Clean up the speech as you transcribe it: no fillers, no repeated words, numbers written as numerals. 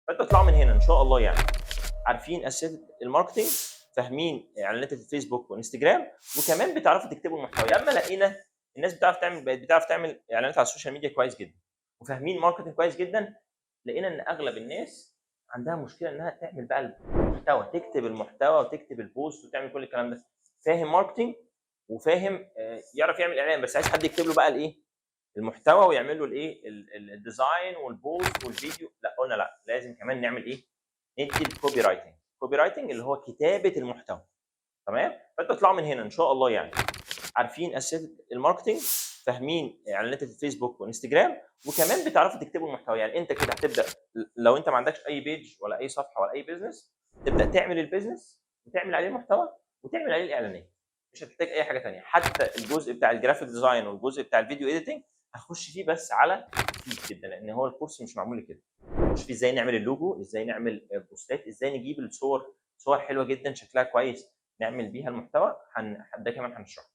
فانتوا تطلعوا من هنا ان شاء الله يعني عارفين اساسيات الماركتنج، فاهمين اعلانات الفيسبوك وانستجرام، وكمان بتعرفوا تكتبوا المحتوى. لما لقينا الناس بقت بتعرف تعمل اعلانات على السوشيال ميديا كويس جدا وفاهمين ماركتنج كويس جدا، لقينا ان اغلب الناس عندها مشكله انها تعمل بقى المحتوى، تكتب المحتوى وتكتب البوست وتعمل كل الكلام ده. فاهم ماركتنج وفاهم يعرف يعمل اعلان، بس عايز حد يكتب له بقى الايه المحتوى ويعمل له الايه الديزاين والبوست والفيديو. لا قلنا لا، لازم كمان نعمل ايه؟ ندي الكوبي رايتنج. كوبي رايتنج اللي هو كتابه المحتوى. تمام؟ فانتوا تطلعوا من هنا ان شاء الله يعني عارفين اساسيات الماركتنج، فاهمين اعلانات الفيسبوك وانستجرام، وكمان بتعرفوا تكتبوا المحتوى. يعني انت كده هتبدا، لو انت ما عندكش اي بيج ولا اي صفحه ولا اي بيزنس، تبدا تعمل البيزنس وتعمل عليه المحتوى وتعمل عليه الاعلانات. مش هتحتاج اي حاجه ثانيه. حتى الجزء بتاع الجرافيك ديزاين والجزء بتاع الفيديو اديتنج هخش فيه بس على خفيف جدا، لان هو الكورس مش معمول لكده. هخش فيه ازاي نعمل اللوجو، ازاي نعمل بوستات، ازاي نجيب الصور، صور حلوه جدا شكلها كويس نعمل بيها المحتوى. ده كمان هنشرحه.